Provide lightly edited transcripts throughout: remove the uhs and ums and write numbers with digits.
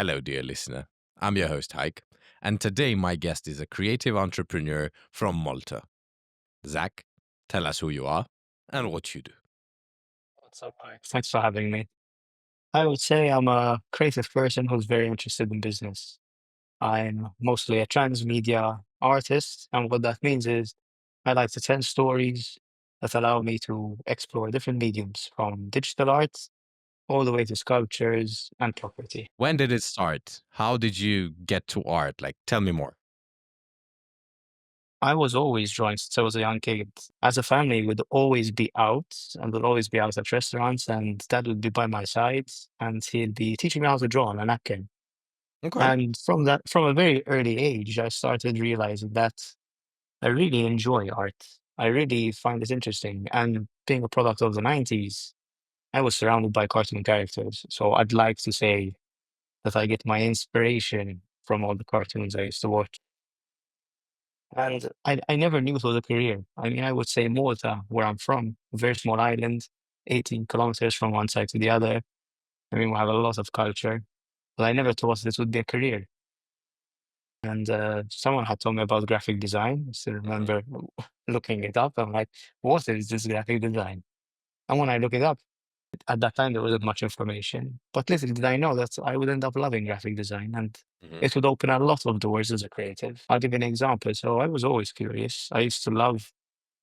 Hello, dear listener. I'm your host, Hayk, and today my guest is a creative entrepreneur from Malta. Zach, tell us who you are and what you do. What's up? Hi. Thanks for having me. I would say I'm a creative person who's very interested in business. I'm mostly a transmedia artist, and what that means is I like to tell stories that allow me to explore different mediums from digital art all the way to sculptures and property. When did it start? How did you get to art? Tell me more. I was always drawing since I was a young kid. As a family, we'd always be out and we'd always be out at restaurants, and dad would be by my side and he'd be teaching me how to draw on a napkin. Okay. And from a very early age, I started realizing that I really enjoy art. I really find it interesting. And being a product of the 90s, I was surrounded by cartoon characters. So I'd like to say that I get my inspiration from all the cartoons I used to watch. And I never knew it was a career. I mean, I would say Malta, where I'm from, a very small island, 18 kilometers from one side to the other. I mean, we have a lot of culture, but I never thought this would be a career. And someone had told me about graphic design. I still Hmm. remember looking it up. I'm like, what is this graphic design? And when I look it up, at that time there wasn't much information. But little did I know that I would end up loving graphic design and Hmm. it would open a lot of doors as a creative. I'll give you an example. So I was always curious. I used to love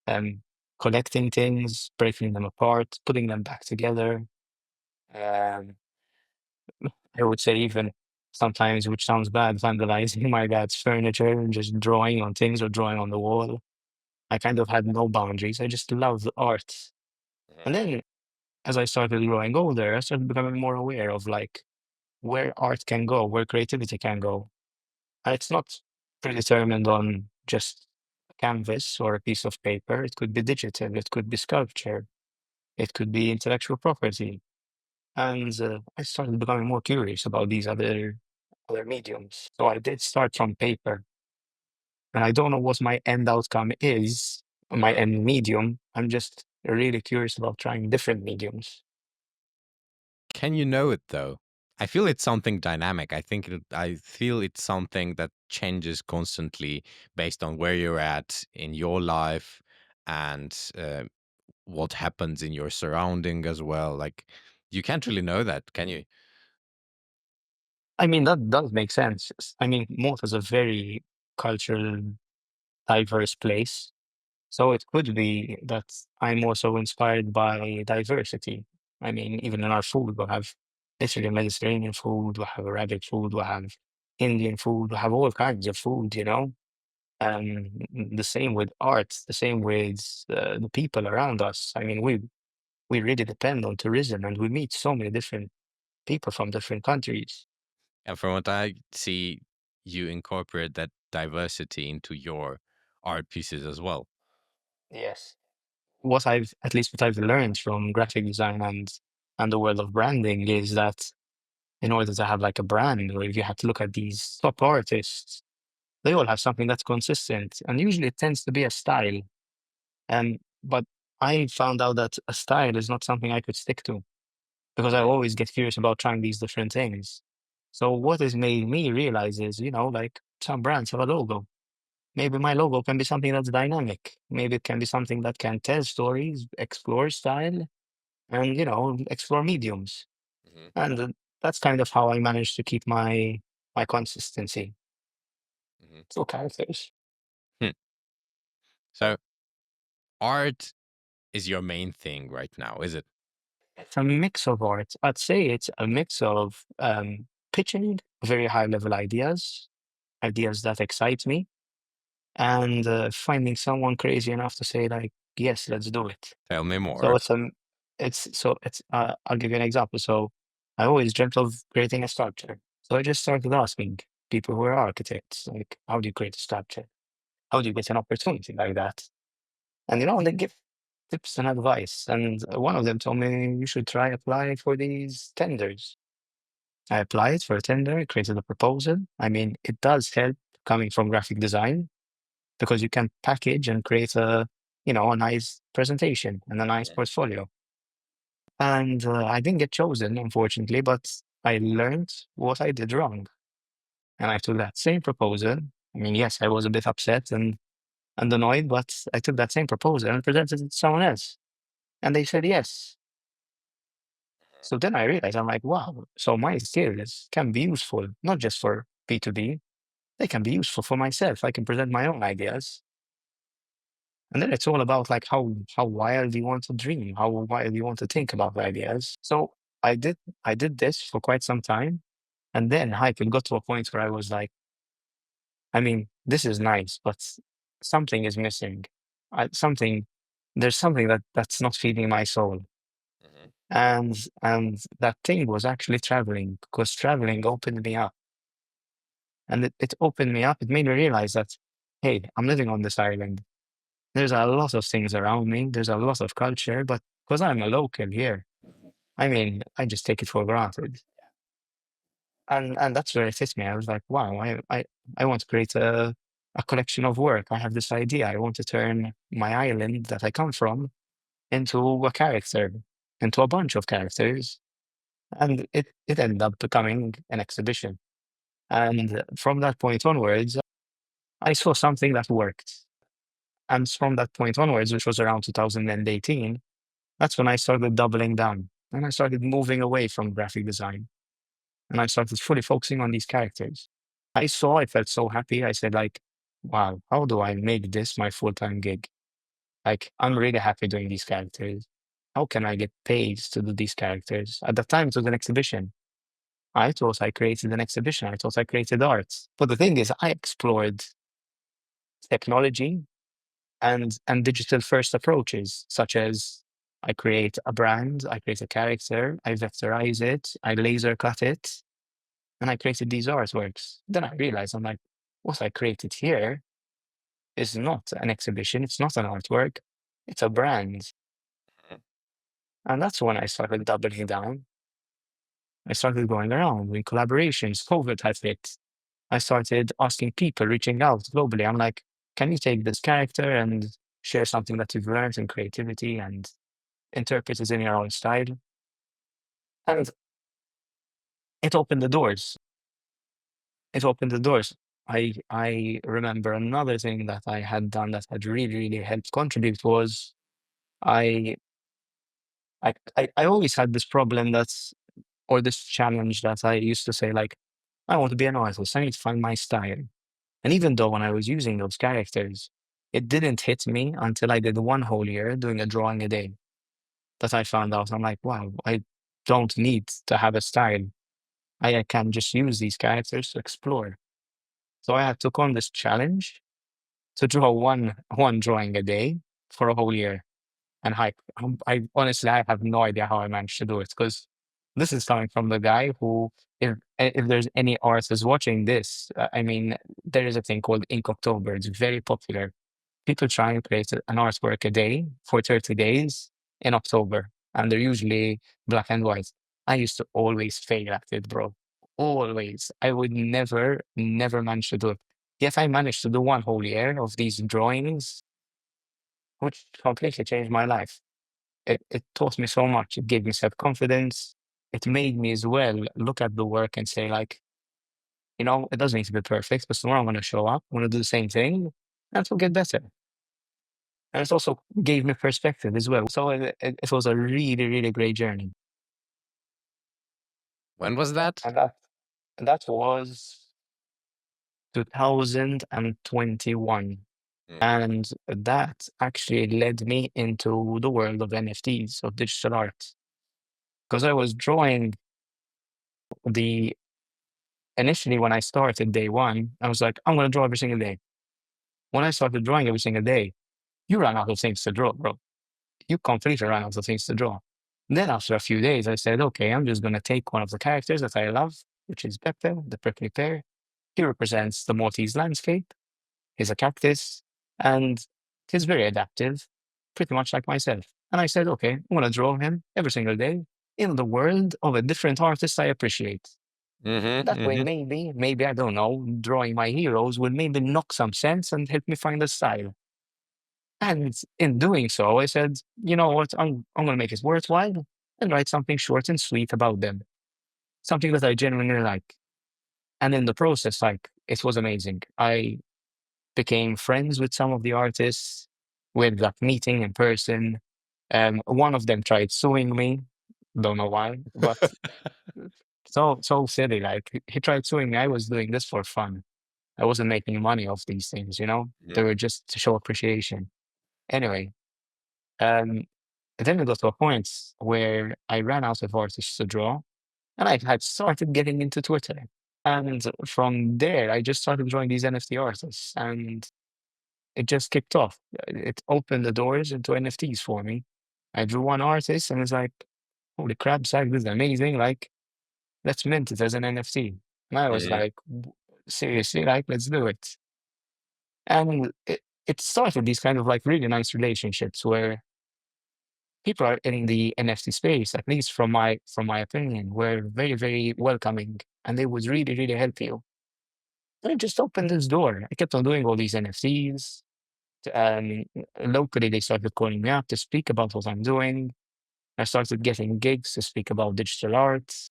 um, collecting things, breaking them apart, putting them back together. Um, I would say even sometimes, which sounds bad, vandalizing my dad's furniture and just drawing on things or drawing on the wall. I kind of had no boundaries. I just loved art. And then as I started growing older, I started becoming more aware of like where art can go, where creativity can go. And it's not predetermined on just a canvas or a piece of paper. It could be digital, it could be sculpture, it could be intellectual property. And I started becoming more curious about these other mediums. So I did start from paper, and I don't know what my end outcome is, my Hmm. end medium. I'm just really curious about trying different mediums. Can you know it though? I feel it's something dynamic. I feel it's something that changes constantly based on where you're at in your life and what happens in your surrounding as well. You can't really know that, can you? I mean, that does make sense. I mean, Malta is a very cultural, diverse place. So it could be that I'm also inspired by diversity. I mean, even in our food, we have literally Mediterranean food, we have Arabic food, we have Indian food, we have all kinds of food, you know? The same with art, the same with the people around us. I mean, we really depend on tourism and we meet so many different people from different countries. And from what I see, you incorporate that diversity into your art pieces as well. Yes. At least what I've learned from graphic design and the world of branding is that in order to have like a brand, or if you have to look at these top artists, they all have something that's consistent, and usually it tends to be a style. But I found out that a style is not something I could stick to because I Hmm. always get curious about trying these different things. So what has made me realize is, like some brands have a logo. Maybe my logo can be something that's dynamic. Maybe it can be something that can tell stories, explore style, and explore mediums. Hmm. And that's kind of how I managed to keep my consistency. Hmm. So characters. Hmm. So art is your main thing right now, is it? It's a mix of art. I'd say it's a mix of pitching very high level ideas, ideas that excite me, and finding someone crazy enough to say like, yes, let's do it. Tell me So more. it's I'll give you an example. So I always dreamt of creating a structure. So I just started asking people who are architects, like, how do you create a structure? How do you get an opportunity like that? And they give tips and advice. And one of them told me you should try apply for these tenders. I applied for a tender, created a proposal. I mean, it does help coming from graphic design because you can package and create a nice presentation and a nice Mhm. portfolio. And I didn't get chosen, unfortunately, but I learned what I did wrong. And I took that same proposal. I mean, yes, I was a bit upset and annoyed, but I took that same proposal and presented it to someone else. And they said yes. So then I realized, I'm like, wow, so my skills can be useful, not just for B2B, they can be useful for myself. I can present my own ideas. And then it's all about like how wild you want to dream, how wild you want to think about ideas. So I did I did this for quite some time. And then Hype, it got to a point where I was like, I mean, this is nice, but something is missing. Something there's something that's not feeding my soul. Mhm. And that thing was actually traveling, because traveling opened me up. And it opened me up. It made me realize that, hey, I'm living on this island. There's a lot of things around me. There's a lot of culture, but because I'm a local here, I mean, I just take it for granted. And that's where it hit me. I was like, wow, I want to create a collection of work. I have this idea. I want to turn my island that I come from into a character, into a bunch of characters. And it ended up becoming an exhibition. And from that point onwards, I saw something that worked. And from that point onwards, which was around 2018, that's when I started doubling down and I started moving away from graphic design and I started fully focusing on these characters. I felt so happy. I said, like, wow, how do I make this my full-time gig? Like, I'm really happy doing these characters. How can I get paid to do these characters? At the time, it was an exhibition. I thought I created an exhibition. I thought I created art. But the thing is, I explored technology and digital first approaches, such as I create a brand, I create a character, I vectorize it, I laser cut it, and I created these artworks. Then I realized, I'm like, what I created here is not an exhibition, it's not an artwork, it's a brand. Mhm. And that's when I started doubling down. I started going around doing collaborations. COVID had hit. I started asking people, reaching out globally. I'm like, can you take this character and share something that you've learned in creativity and interpret it in your own style? And it opened the doors. It opened the doors. I remember another thing that I had done that had really, really helped contribute was I I always had this problem that's or this challenge that I used to say, like, I want to be an artist. I need to find my style. And even though when I was using those characters, it didn't hit me until I did one whole year doing a drawing a day that I found out. I'm like, wow, I don't need to have a style. I can just use these characters to explore. So I had took on this challenge to draw one drawing a day for a whole year. And I honestly I have no idea how I managed to do it because this is coming from the guy who, if there's any artists watching this, I mean, there is a thing called Ink October. It's very popular. People try and create an artwork a day for 30 days in October, and they're usually black and white. I used to always fail at it, bro. Always. I would never manage to do it. Yet I managed to do one whole year of these drawings, which completely changed my life. It taught me so much. It gave me self-confidence. It made me as well look at the work and say, like, it doesn't need to be perfect, but tomorrow I'm going to show up, I'm going to do the same thing, and it will get better. And it also gave me perspective as well. So it was a really, really great journey. When was that? And that was 2021. Mm. And that actually led me into the world of NFTs, of digital art. Because I was drawing the initially when I started day one, I was like, I'm gonna draw every single day. When I started drawing every single day, you run out of things to draw, bro. You completely run out of things to draw. Then after a few days, I said, okay, I'm just gonna take one of the characters that I love, which is Pepe, the prickly pear. He represents the Maltese landscape. He's a cactus, and he's very adaptive, pretty much like myself. And I said, okay, I'm gonna draw him every single day in the world of a different artist I appreciate. Mhm, That way, mhm. maybe, I don't know, drawing my heroes will maybe knock some sense and help me find a style. And in doing so, I said, you know what, I'm going to make it worthwhile and write something short and sweet about them. something that I genuinely like. And in the process, like, it was amazing. I became friends with some of the artists, with like meeting in person. One of them tried suing me. Don't know why, but so silly. Like he tried suing me. I was doing this for fun. I wasn't making money off these things, you know? They Mhm. were just to show appreciation. Anyway, um, then it got to a point where I ran out of artists to draw, and I had started getting into Twitter. And from there, I just started drawing these NFT artists, and it just kicked off. It opened the doors into NFTs for me. I drew one artist, and it's like, holy crap, Zach, this is amazing. Like, let's mint it as an NFT. And I was Mhm. like, seriously, like, let's do it. And it started these kind of like really nice relationships where people are in the NFT space, at least from my opinion, were very, very welcoming, and they would really, really help you. And it just opened this door. I kept on doing all these NFTs. Um, Locally, they started calling me up to speak about what I'm doing. I started getting gigs to speak about digital arts.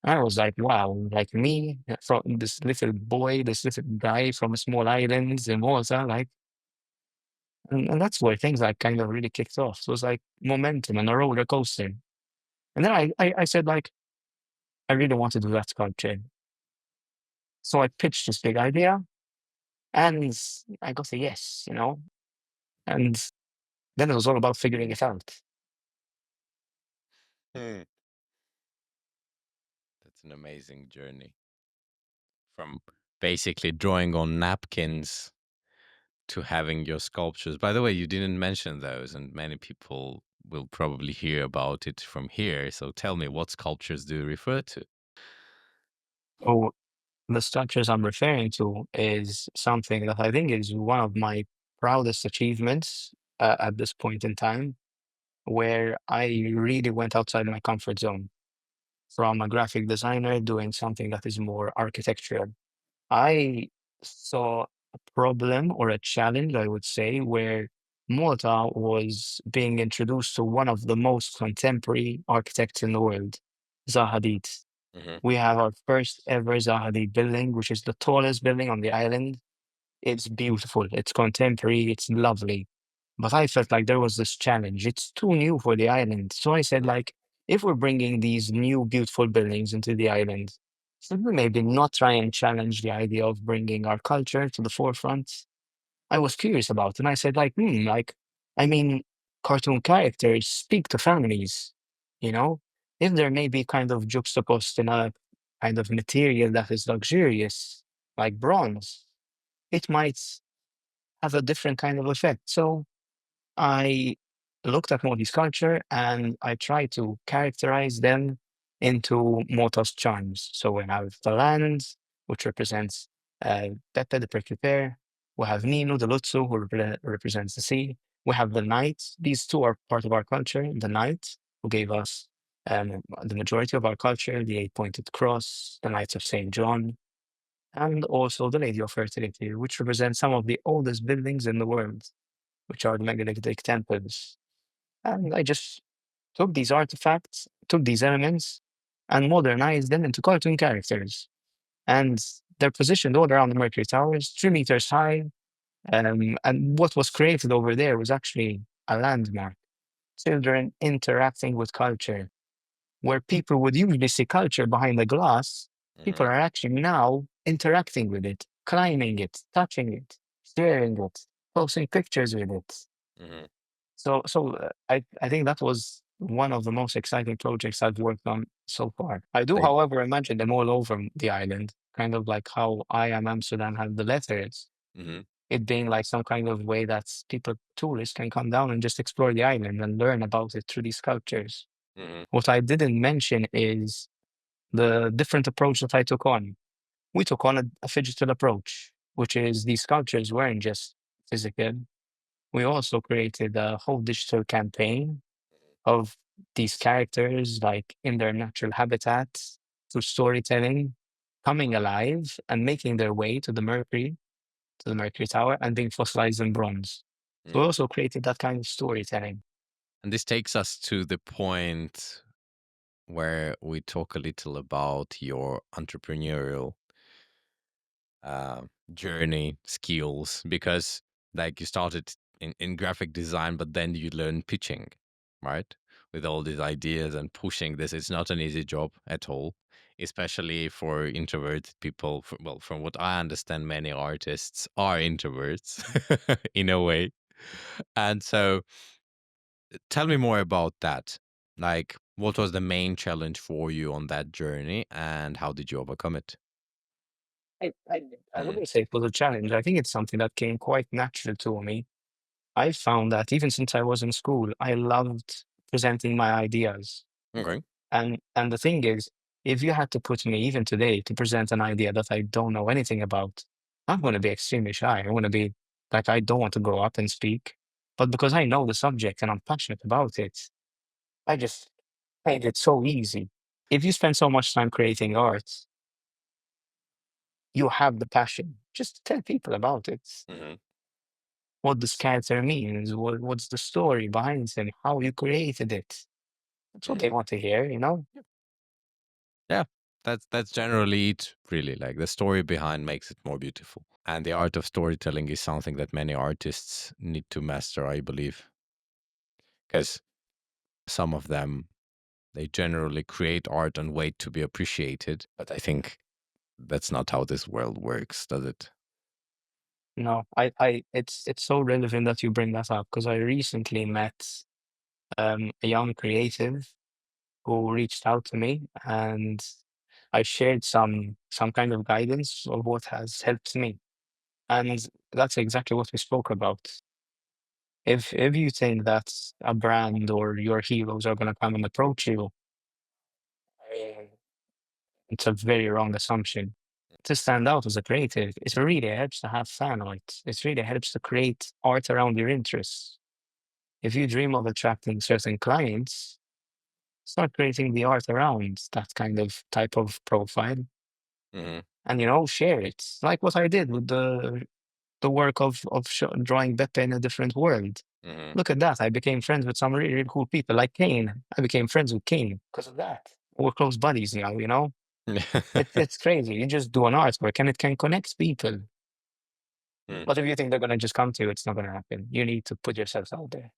I was like, wow, like me, from this little boy, this little guy from a small island in Malta, like, and that's where things like kind of really kicked off. So it was like momentum and a roller coaster. And then I said, like, I really want to do that sculpture. So I pitched this big idea and I got a yes, you know? And then it was all about figuring it out. Hmm. That's an amazing journey from basically drawing on napkins to having your sculptures. By the way, you didn't mention those, and many people will probably hear about it from here. So tell me, what sculptures do you refer to? So the structures I'm referring to is something that I think is one of my proudest achievements at this point in time, where I really went outside my comfort zone from a graphic designer doing something that is more architectural. I saw a problem or a challenge, I would say, where Malta was being introduced to one of the most contemporary architects in the world, Zaha Hadid. Hmm. We have our first ever Zaha Hadid building, which is the tallest building on the island. It's beautiful, it's contemporary, it's lovely. But I felt like there was this challenge. It's too new for the island. So I said, like, if we're bringing these new beautiful buildings into the island, should we maybe not try and challenge the idea of bringing our culture to the forefront? I was curious about, and I said, like, like, I mean, cartoon characters speak to families, you know? If they're maybe kind of juxtaposed in a kind of material that is luxurious, like bronze, it might have a different kind of effect. So I looked at Modi's culture and I tried to characterize them into Mota's charms. So we have the land, which represents Pepe, the prickly pear. We have Nino, the Lutsu, who represents the sea. We have the knight. These two are part of our culture. The knight, who gave us the majority of our culture, the eight-pointed cross, the Knights of St. John, and also the Lady of Fertility, which represents some of the oldest buildings in the world, which are the megalithic temples. And I just took these artifacts, took these elements, and modernized them into cartoon characters. And they're positioned all around the Mercury Towers, 3 meters high. And what was created over there was actually a landmark. Children interacting with culture, where people would usually see culture behind the glass, people Hmm. are actually now interacting with it, climbing it, touching it, sharing it, posting pictures with it. Hmm. So I think that was one of the most exciting projects I've worked on so far. I do, Like, however, imagine them all over the island, kind of like how I Am Amsterdam had the letters, hmm. it being like some kind of way that people, tourists, can come down and just explore the island and learn about it through these sculptures. Hmm. What I didn't mention is the different approach that I took on. We took on a phygital approach, which is these sculptures weren't just physical. We also created a whole digital campaign of these characters like in their natural habitats through storytelling, coming alive and making their way to the Mercury Tower and being fossilized in bronze. So we Hmm. also created that kind of storytelling. And this takes us to the point. where we talk a little about your entrepreneurial uh, journey skills, because like you started in graphic design, but then you learn pitching, right? With all these ideas and pushing this, it's not an easy job at all, especially for introverted people. Well, from what I understand, many artists are introverts in a way. And so tell me more about that. Like, what was the main challenge for you on that journey and how did you overcome it? I, I, I Mm, wouldn't say it was a challenge. I think it's something that came quite natural to me. I found that even since I was in school, I loved presenting my ideas. okay. And the thing is, if you had to put me even today to present an idea that I don't know anything about, I'm going to be extremely shy. I'm going to be like, I don't want to go up and speak. But because I know the subject and I'm passionate about it, I just find it so easy. If you spend so much time creating art, you have the passion. Just tell people about it. Hmm. What this character means, what's the story behind him, how you created it. That's what they want to hear, you know? Yeah, that's generally it, really. Like the story behind makes it more beautiful. And the art of storytelling is something that many artists need to master, I believe, because some of them they generally create art and wait to be appreciated. But I think that's not how this world works, does it? No, it's so relevant that you bring that up because I recently met a young creative who reached out to me and I shared some kind of guidance of what has helped me. And that's exactly what we spoke about. If you think that a brand or your heroes are gonna come and approach you, eh, it's a very wrong assumption. To stand out as a creative, it really helps to have fan art. It really helps to create art around your interests. If you dream of attracting certain clients, start creating the art around that kind of type of profile Hmm. and share it. Like what I did with the work of drawing Beppe in a different world. Hmm. Look at that. I became friends with some really, really cool people like Kane. I became friends with Kane because of that. We're close buddies now, you know? It's crazy. You just do an artwork and it can connect people. Mm, But if you think they're gonna just come to you, it's not gonna happen. You need to put yourself out there.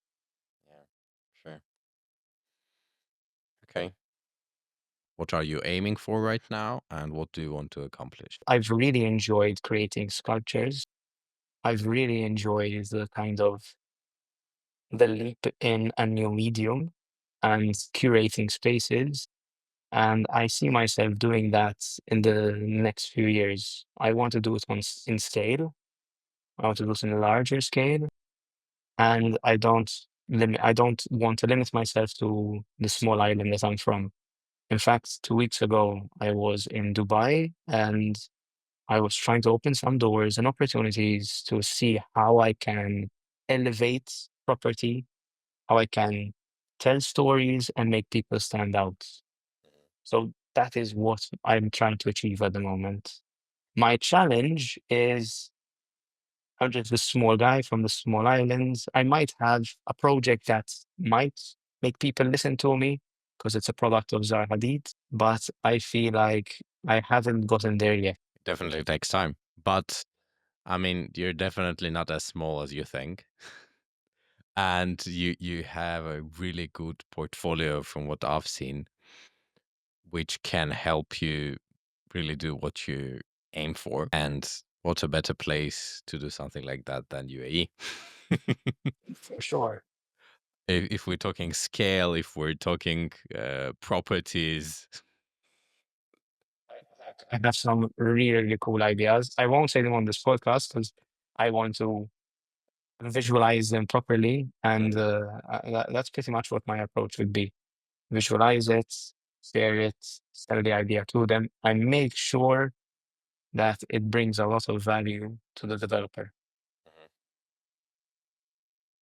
yeah, sure. Okay. What are you aiming for right now, and what do you want to accomplish? I've really enjoyed creating sculptures. I've really enjoyed the kind of the leap in a new medium and curating spaces. And I see myself doing that in the next few years. I want to do it in scale. I want to do it in a larger scale. And I don't want to limit myself to the small island that I'm from. In fact, 2 weeks ago, I was in Dubai and I was trying to open some doors and opportunities to see how I can elevate property, how I can tell stories and make people stand out. So that is what I'm trying to achieve at the moment. My challenge is I'm just a small guy from the small islands. I might have a project that might make people listen to me because it's a product of Zaha Hadid, but I feel like I haven't gotten there yet. Definitely takes time, but I mean, you're definitely not as small as you think, and you have a really good portfolio from what I've seen, which can help you really do what you aim for. And what's a better place to do something like that than UAE? For sure. If we're talking scale, if we're talking properties. I have some really, really cool ideas. I won't say them on this podcast because I want to visualize them properly. And that's pretty much what my approach would be. Visualize it, share it, sell the idea to them, and make sure that it brings a lot of value to the developer.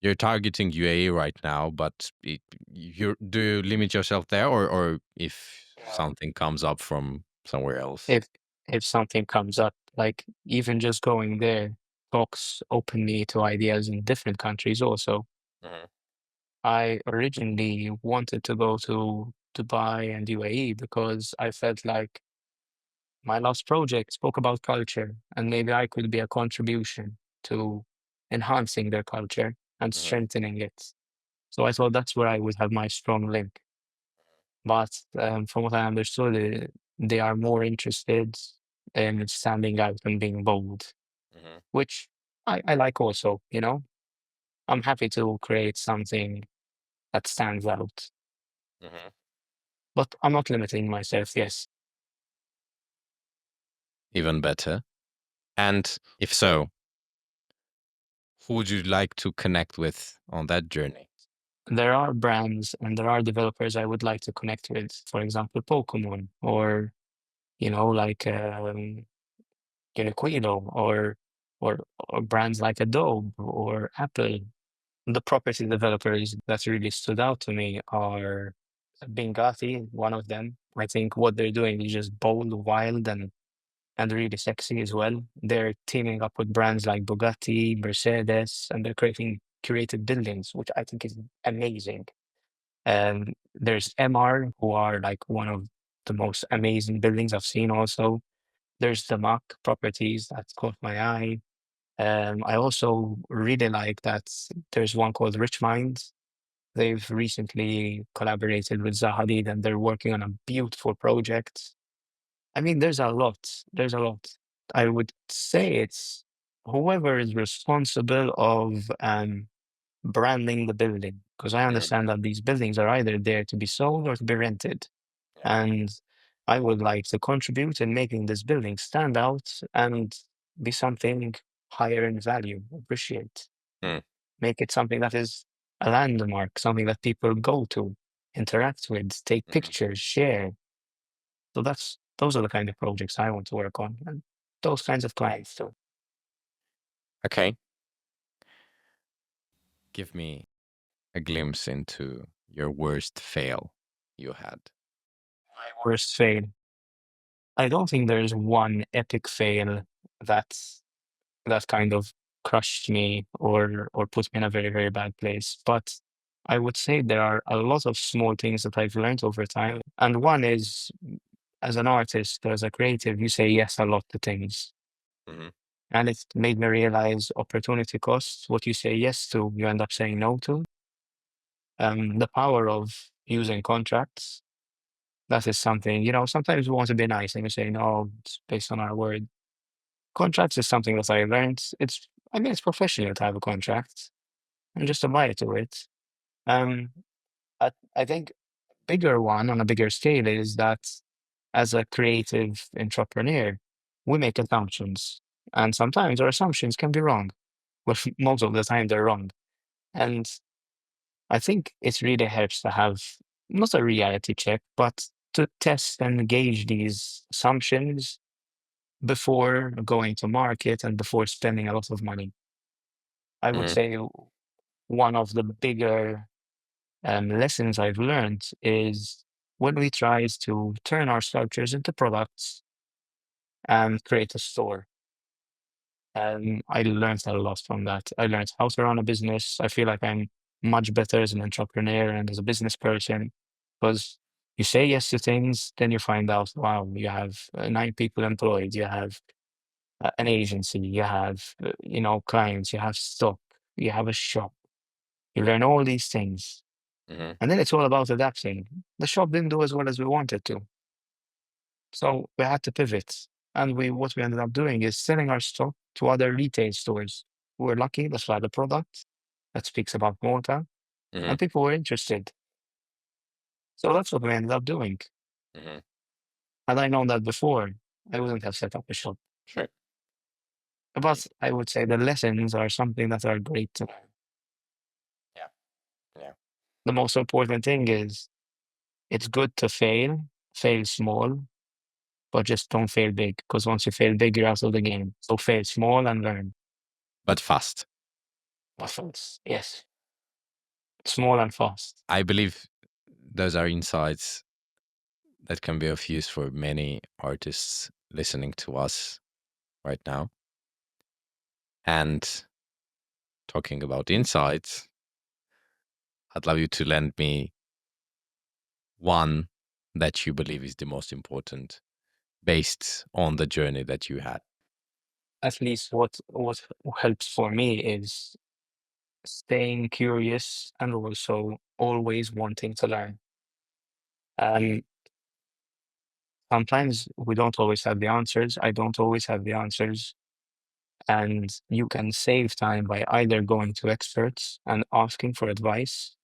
You're targeting UAE right now, but do you limit yourself there, or if Yeah. something comes up from somewhere else? If if something comes up, like even just going there talks openly to ideas in different countries also. Mhm. I originally wanted to go to Dubai and UAE because I felt like my last project spoke about culture, and maybe I could be a contribution to enhancing their culture and Mhm. strengthening it. So I thought that's where I would have my strong link. But from what I understood, they are more interested in standing out and being bold, Mhm. which I like also, you know? I'm happy to create something that stands out, Mhm. but I'm not limiting myself. Yes, Even better. And if so, who would you like to connect with on that journey? there are brands and there are developers I would like to connect with. For example, Pokemon or, like Uniqlo or or brands like Adobe or Apple. The property developers that really stood out to me are Benghazi, one of them. I think what they're doing is just bold, wild, and really sexy as well. They're teaming up with brands like Bugatti, Mercedes, and they're creating curated buildings, which I think is amazing. There's MR, who are like one of the most amazing buildings I've seen also. There's the Mac properties that caught my eye. I also really like that there's one called Rich Minds. They've recently collaborated with Zahadid and they're working on a beautiful project. I mean, there's a lot. There's a lot. I would say it's whoever is responsible of branding the building, because I Mhm. understand that these buildings are either there to be sold or to be rented. Yeah. And I would like to contribute in making this building stand out and be something higher in value, appreciate, Mm. make it something that is a landmark, something that people go to, interact with, take Mhm. pictures, share. So those are the kind of projects I want to work on, and those kinds of clients too. Okay. Give me a glimpse into your worst fail you had. My worst fail. I don't think there's one epic fail that's that kind of crushed me or put me in a very, very bad place. But I would say there are a lot of small things that I've learned over time. And one is as an artist, as a creative, you say yes a lot to things. Mhm. And it made me realize opportunity costs. What you say yes to, you end up saying no to. The power of using contracts. That is something, sometimes we want to be nice and we say, no, it's based on our word. Contracts is something that I learned. I mean, it's professional to have a contract and just abide to it. Um, I think bigger one on a bigger scale is that as a creative entrepreneur, we make assumptions, and sometimes our assumptions can be wrong. But most of the time, they're wrong. And I think it really helps to have not a reality check, but to test and gauge these assumptions before going to market and before spending a lot of money. I would Mhm. say one of the bigger lessons I've learned is when we try to turn our sculptures into products and create a store. And I learned a lot from that. I learned how to run a business. I feel like I'm much better as an entrepreneur and as a business person because you say yes to things, then you find out, wow, you have 9 people employed, you have an agency, you have, clients, you have stock, you have a shop. You learn all these things. Mhm. And then it's all about adapting. The shop didn't do as well as we wanted to. So we had to pivot. And what we ended up doing is selling our stock to other retail stores. We were lucky that we had a product that speaks about Malta Mhm. and people were interested. So that's what we ended up doing. Mhm. Had I known that before, I wouldn't have set up a shop. Sure. Mm. But I would say the lessons are something that are great to learn. Yeah. Yeah. The most important thing is it's good to fail small, but just don't fail big. Because once you fail big, you're out of the game. So fail small and learn. But fast. Waffles. Yes. Small and fast. I believe those are insights that can be of use for many artists listening to us right now. And talking about insights, I'd love you to lend me one that you believe is the most important based on the journey that you had? At least what helps for me is staying curious and also always wanting to learn. Um, Sometimes we don't always have the answers. I don't always have the answers. And you can save time by either going to experts and asking for advice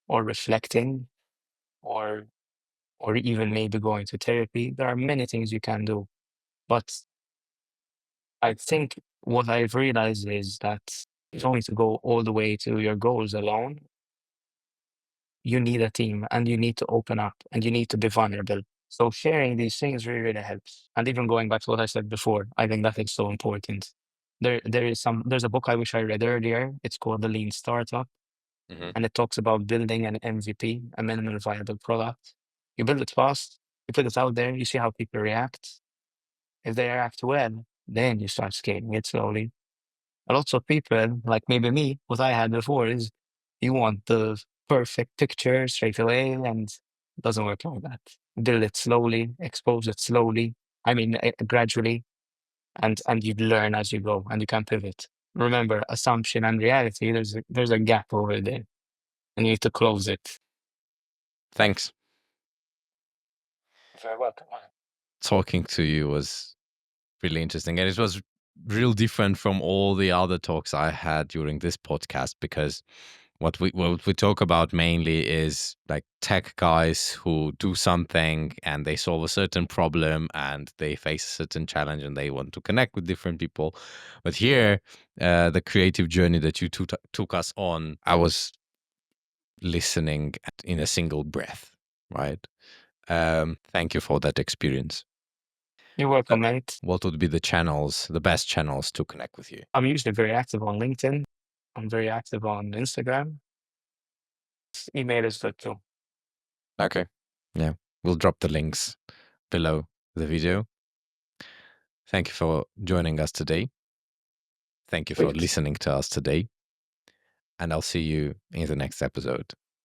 or reflecting or or even maybe going to therapy. There are many things you can do. But I think what I've realized is that going to go all the way to your goals alone, you need a team and you need to open up and you need to be vulnerable. So sharing these things really, really helps. And even going back to what I said before, I think that is so important. There's a book I wish I read earlier. It's called The Lean Startup, Hmm. and it talks about building an MVP, a minimal viable product. You build it fast, you put it out there, you see how people react. If they react well, then you start scaling it slowly. Lots of people, like maybe me, what I had before is you want the perfect picture straight away, and it doesn't work like that. Build it slowly, expose it slowly. I mean, gradually, and you learn as you go, and you can pivot. Remember, assumption and reality. There's a gap over there, and you need to close it. Thanks. You're very welcome. Talking to you was really interesting. And it was real different from all the other talks I had during this podcast because what we talk about mainly is like tech guys who do something and they solve a certain problem and they face a certain challenge and they want to connect with different people. But here, the creative journey that you took us on, I was listening in a single breath, right? Thank you for that experience. You're Uh, welcome, mate. What would be the channels, the best channels to connect with you? I'm usually very active on LinkedIn. I'm very active on Instagram. Email is good too. Okay. Yeah. We'll drop the links below the video. Thank you for joining us today. Thank you for Sweet. listening to us today. And I'll see you in the next episode.